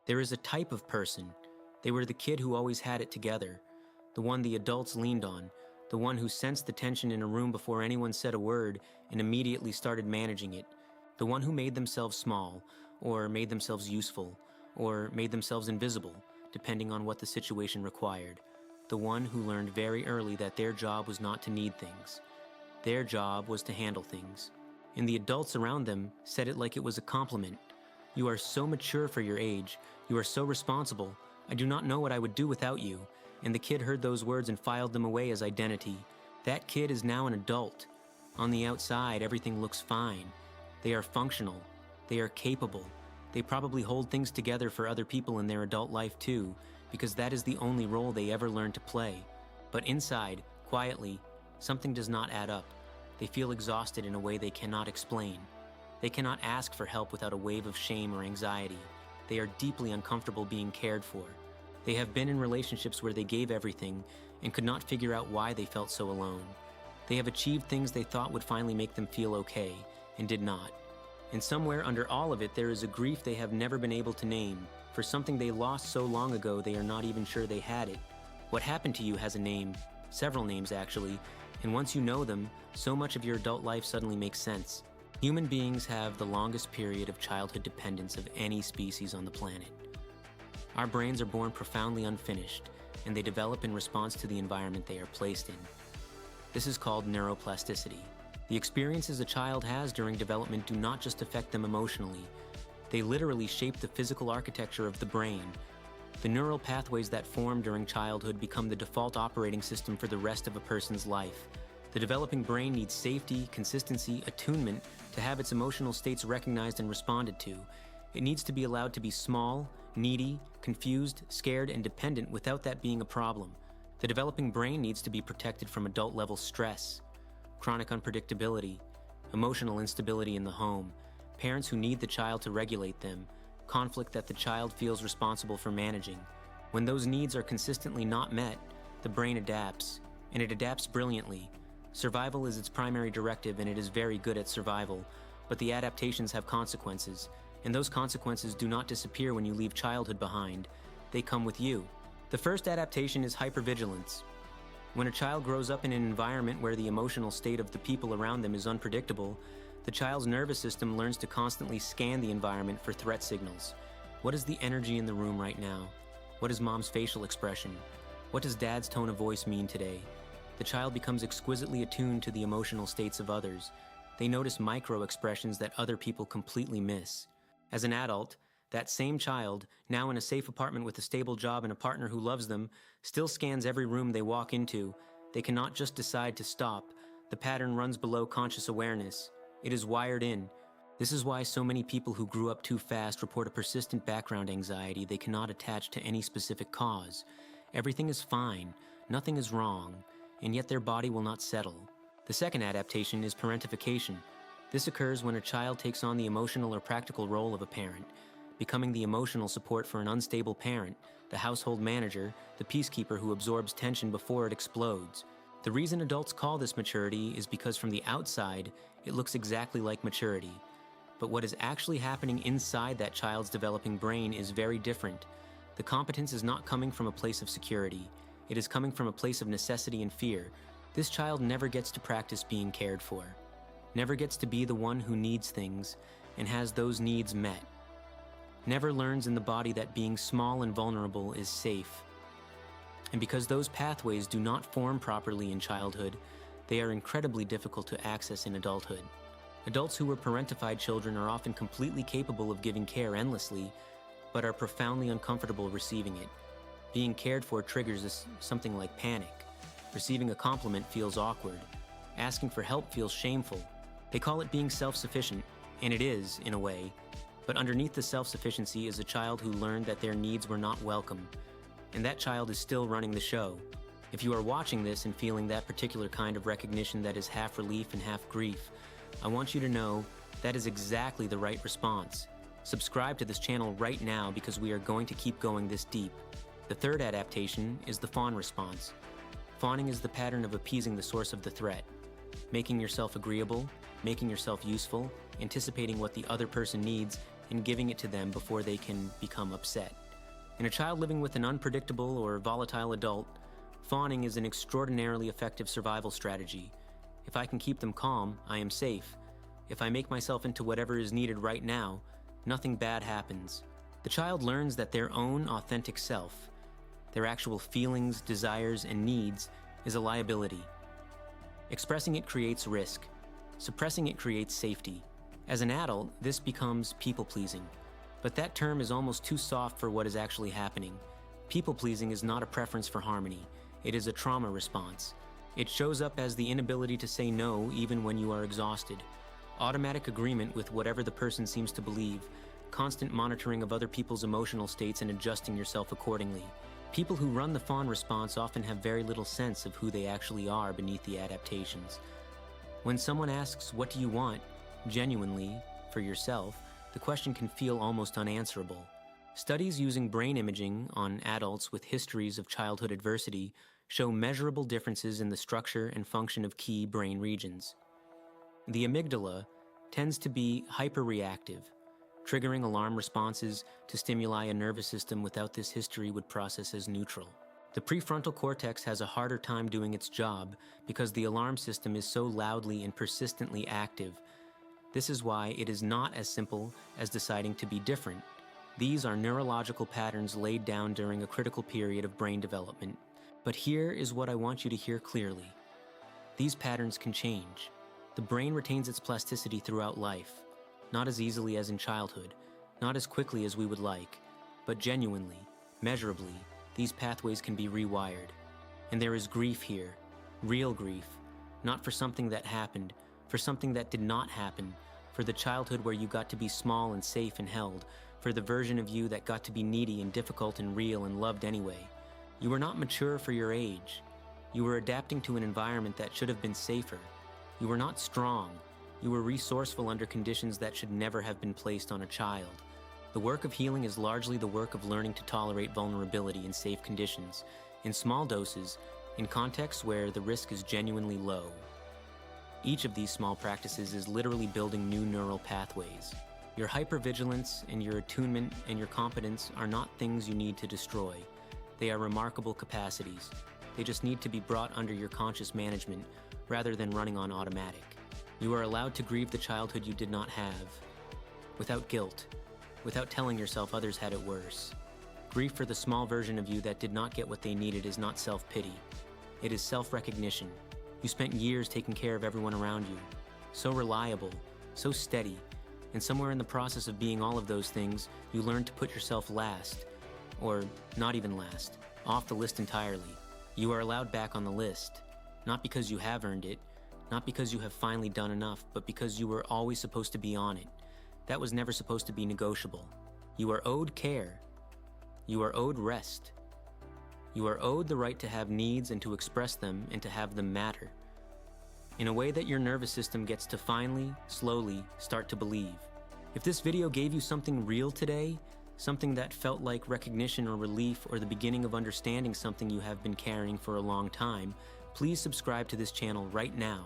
There is a type of person. They were the kid who always had it together, the one the adults leaned on, the one who sensed the tension in a room before anyone said a word and immediately started managing it, the one who made themselves small, or made themselves useful, or made themselves invisible, depending on what the situation required, the one who learned very early that their job was not to need things. Their job was to handle things. And the adults around them said it like it was a compliment. "You are so mature for your age. You are so responsible. I do not know what I would do without you." And the kid heard those words and filed them away as identity. That kid is now an adult. On the outside, everything looks fine. They are functional. They are capable. They probably hold things together for other people in their adult life too, because that is the only role they ever learned to play. But inside, quietly, something does not add up. They feel exhausted in a way they cannot explain. They cannot ask for help without a wave of shame or anxiety. They are deeply uncomfortable being cared for. They have been in relationships where they gave everything and could not figure out why they felt so alone. They have achieved things they thought would finally make them feel okay, and did not. And somewhere under all of it, there is a grief they have never been able to name, for something they lost so long ago they are not even sure they had it. What happened to you has a name, several names actually, and once you know them, so much of your adult life suddenly makes sense. Human beings have the longest period of childhood dependence of any species on the planet. Our brains are born profoundly unfinished, and they develop in response to the environment they are placed in. This is called neuroplasticity. The experiences a child has during development do not just affect them emotionally. They literally shape the physical architecture of the brain. The neural pathways that form during childhood become the default operating system for the rest of a person's life. The developing brain needs safety, consistency, attunement to have its emotional states recognized and responded to. It needs to be allowed to be small, needy, confused, scared, and dependent without that being a problem. The developing brain needs to be protected from adult-level stress, chronic unpredictability, emotional instability in the home, parents who need the child to regulate them, conflict that the child feels responsible for managing. When those needs are consistently not met, the brain adapts, and it adapts brilliantly. Survival is its primary directive, and it is very good at survival, but the adaptations have consequences, and those consequences do not disappear when you leave childhood behind. They come with you. The first adaptation is hypervigilance. When a child grows up in an environment where the emotional state of the people around them is unpredictable, the child's nervous system learns to constantly scan the environment for threat signals. What is the energy in the room right now? What is mom's facial expression? What does dad's tone of voice mean today? The child becomes exquisitely attuned to the emotional states of others. They notice micro-expressions that other people completely miss. As an adult, that same child, now in a safe apartment with a stable job and a partner who loves them, still scans every room they walk into. They cannot just decide to stop. The pattern runs below conscious awareness. It is wired in. This is why so many people who grew up too fast report a persistent background anxiety they cannot attach to any specific cause. Everything is fine, nothing is wrong, and yet their body will not settle. The second adaptation is parentification. This occurs when a child takes on the emotional or practical role of a parent, becoming the emotional support for an unstable parent, the household manager, the peacekeeper who absorbs tension before it explodes. The reason adults call this maturity is because from the outside, it looks exactly like maturity. But what is actually happening inside that child's developing brain is very different. The competence is not coming from a place of security. It is coming from a place of necessity and fear. This child never gets to practice being cared for, never gets to be the one who needs things and has those needs met, never learns in the body that being small and vulnerable is safe. And because those pathways do not form properly in childhood, they are incredibly difficult to access in adulthood. Adults who were parentified children are often completely capable of giving care endlessly, but are profoundly uncomfortable receiving it. Being cared for triggers something like panic. Receiving a compliment feels awkward. Asking for help feels shameful. They call it being self-sufficient, and it is, in a way. But underneath the self-sufficiency is a child who learned that their needs were not welcome, and that child is still running the show. If you are watching this and feeling that particular kind of recognition that is half relief and half grief, I want you to know that is exactly the right response. Subscribe to this channel right now because we are going to keep going this deep. The third adaptation is the fawn response. Fawning is the pattern of appeasing the source of the threat. Making yourself agreeable, making yourself useful, anticipating what the other person needs, and giving it to them before they can become upset. In a child living with an unpredictable or volatile adult, fawning is an extraordinarily effective survival strategy. If I can keep them calm, I am safe. If I make myself into whatever is needed right now, nothing bad happens. The child learns that their own authentic self, their actual feelings, desires, and needs, is a liability. Expressing it creates risk. Suppressing it creates safety. As an adult, this becomes people-pleasing. But that term is almost too soft for what is actually happening. People-pleasing is not a preference for harmony. It is a trauma response. It shows up as the inability to say no even when you are exhausted. Automatic agreement with whatever the person seems to believe. Constant monitoring of other people's emotional states and adjusting yourself accordingly. People who run the fawn response often have very little sense of who they actually are beneath the adaptations. When someone asks, "What do you want?" genuinely, for yourself, the question can feel almost unanswerable. Studies using brain imaging on adults with histories of childhood adversity show measurable differences in the structure and function of key brain regions. The amygdala tends to be hyperreactive, triggering alarm responses to stimuli a nervous system without this history would process as neutral. The prefrontal cortex has a harder time doing its job because the alarm system is so loudly and persistently active. This is why it is not as simple as deciding to be different. These are neurological patterns laid down during a critical period of brain development. But here is what I want you to hear clearly. These patterns can change. The brain retains its plasticity throughout life, not as easily as in childhood, not as quickly as we would like, but genuinely, measurably, these pathways can be rewired. And there is grief here, real grief, not for something that happened, for something that did not happen, for the childhood where you got to be small and safe and held, for the version of you that got to be needy and difficult and real and loved anyway. You were not mature for your age. You were adapting to an environment that should have been safer. You were not strong. You were resourceful under conditions that should never have been placed on a child. The work of healing is largely the work of learning to tolerate vulnerability in safe conditions, in small doses, in contexts where the risk is genuinely low. Each of these small practices is literally building new neural pathways. Your hypervigilance and your attunement and your competence are not things you need to destroy. They are remarkable capacities. They just need to be brought under your conscious management rather than running on automatic. You are allowed to grieve the childhood you did not have, without guilt, without telling yourself others had it worse. Grief for the small version of you that did not get what they needed is not self-pity. It is self-recognition. You spent years taking care of everyone around you. So reliable, so steady, and somewhere in the process of being all of those things, you learned to put yourself last, or not even last, off the list entirely. You are allowed back on the list, not because you have earned it, not because you have finally done enough, but because you were always supposed to be on it. That was never supposed to be negotiable. You are owed care. You are owed rest. You are owed the right to have needs and to express them and to have them matter, in a way that your nervous system gets to finally, slowly, start to believe. If this video gave you something real today, something that felt like recognition or relief or the beginning of understanding something you have been carrying for a long time, please subscribe to this channel right now